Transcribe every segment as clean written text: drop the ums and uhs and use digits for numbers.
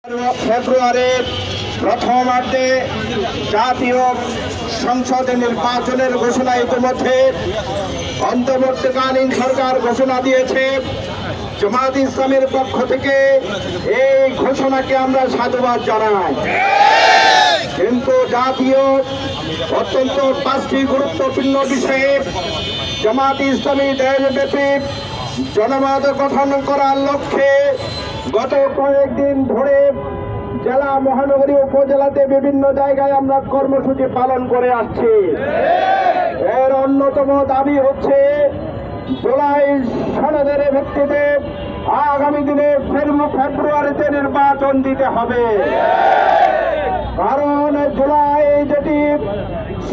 ফেব্রুয়ারির প্রথমার্ধে জাতীয় সংসদ নির্বাচনের ঘোষণা ইতিমধ্যে অন্তর্বর্তীকালীন সরকার ঘোষণা দিয়েছে। জামাত ইসলামের পক্ষ থেকে এই ঘোষণাকে আমরা সাধুবাদ জানাই। কিন্তু জাতীয় অত্যন্ত 5টি গুরুত্বপূর্ণ বিষয়ে জামাত ইসলামী দেশব্যাপী জনমত গঠন করার লক্ষ্যে গত কয়েকদিন ধরে জেলা, মহানগরী, উপজেলাতে বিভিন্ন জায়গায় আমরা কর্মসূচি পালন করে আসছি। এর অন্যতম দাবি হচ্ছে জুলাই সনদের ভিত্তিতে আগামী দিনে ফেব্রুয়ারিতে নির্বাচন দিতে হবে। কারণ জুলাই যেটি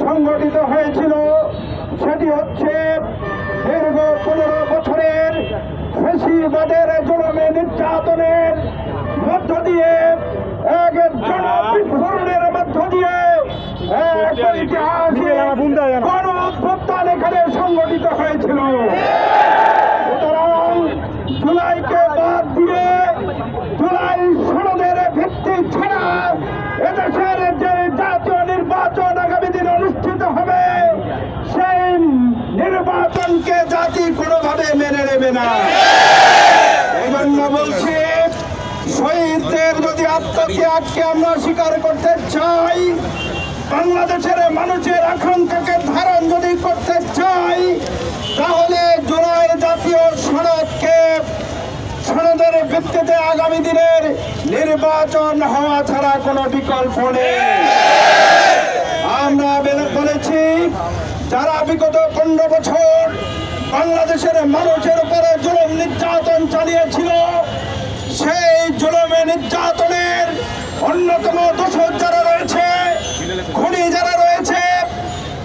সংগঠিত হয়েছিল সেটি হচ্ছে দীর্ঘ 15 বছরের ফ্যাসিবাদের জুলুমে নির্যাতনের মধ্য দিয়ে এক জনবিস্ফোরণের মধ্য দিয়ে গণ অভ্যুত্থান এখানে সংগঠিত হয়েছিল। সুতরাং জুলাইকে বাদ দিয়ে জুলাই সনদের ভিত্তি ছাড়া এদেশের যে জাতীয় নির্বাচন আগামী দিন অনুষ্ঠিত হবে সেই নির্বাচনকে জাতি কোনোভাবে মেনে নেবে না। এই জন্য বলছি, শহীদদের যদি আত্মত্যাগকে আমরা স্বীকার করতে চাই, বাংলাদেশের মানুষের আকাঙ্ক্ষাকে ধারণ যদি করতে চাই, তাহলে জুলাই জাতীয় সনদের ভিত্তিতে আগামী দিনের নির্বাচন হওয়া ছাড়া কোনো বিকল্প নেই। আমরা বলেছি, যারা বিগত 15 বছর বাংলাদেশের মানুষের উপরে জুলুম নির্যাতন চালিয়েছিল, সেই জুলুমে নির্যাতনের অন্যতম দোষর যারা রয়েছে, খুনি যারা রয়েছে,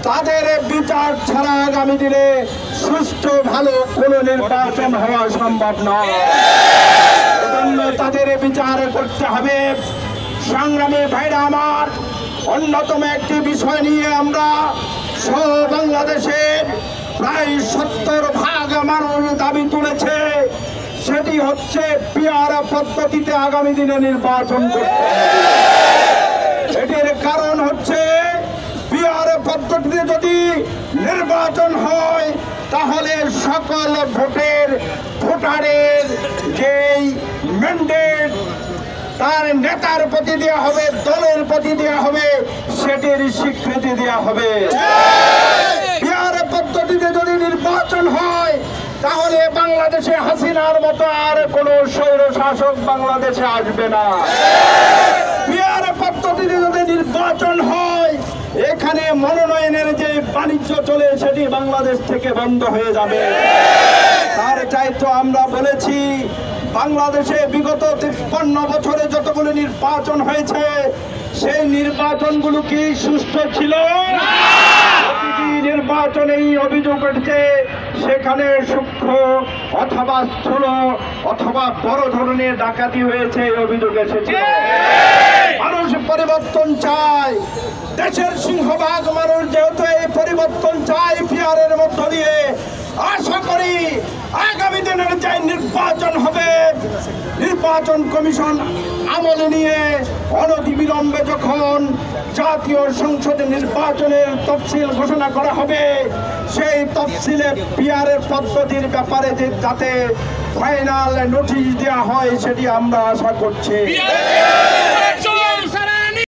তাদের বিচার ছাড়া আগামী দিনে সুষ্ঠু ভালো কোন নির্বাচন হওয়া সম্ভব নয়। এজন্য তাদের বিচার করতে হবে। সংগ্রামী ভাইরা আমার, অন্যতম একটি বিষয় নিয়ে আমরা সব বাংলাদেশের প্রায় 70% মানুষ দাবি তুলেছে, সেটি হচ্ছে পিআর পদ্ধতিতে আগামী দিনে নির্বাচন করতে হবে। এটির কারণ হচ্ছে, পিআর পদ্ধতিতে যদি নির্বাচন হয় তাহলে সকল ভোটারের যেই ম্যান্ডেট তার নেতার প্রতি দেওয়া হবে, দলের প্রতি দেওয়া হবে, সেটির স্বীকৃতি দেওয়া হবে। পিআর পদ্ধতিতে যদি নির্বাচন হয় তাহলে বাংলাদেশে হাসিনার মতো আর কোনো স্বৈর শাসক বাংলাদেশে আসবে না। পিআর পদ্ধতিতে যদি নির্বাচন হয়, এখানে মনোনয়নের যে বাণিজ্য চলে সেটি বাংলাদেশ থেকে বন্ধ হয়ে যাবে। তার চাইতে আমরা বলেছি, বাংলাদেশে বিগত 53 বছরে যতগুলো নির্বাচন হয়েছে সেই নির্বাচনগুলো কি সুষ্ঠু ছিল? নির্বাচনেই অভিযোগ উঠছে সেখানে সূক্ষ্ম অথবা স্থূল অথবা বড় ধরনের ডাকাতি হয়েছে, এই অভিযোগ এসেছে। মানুষ পরিবর্তন চায়, দেশের সিংহভাগ মানুষ যেহেতু এই পরিবর্তন চায় পিআরের মধ্য দিয়ে, আশা করি আগামী দিনের যে নির্বাচন হবে, নির্বাচন কমিশন আমলে নিয়ে অনতিবিলম্বে যখন জাতীয় সংসদে নির্বাচনের তফসিল ঘোষণা করা হবে, সেই তফসিলে পিআরের পদ্ধতির ব্যাপারে যাতে ফাইনাল নোটিশ দেওয়া হয় সেটি আমরা আশা করছি।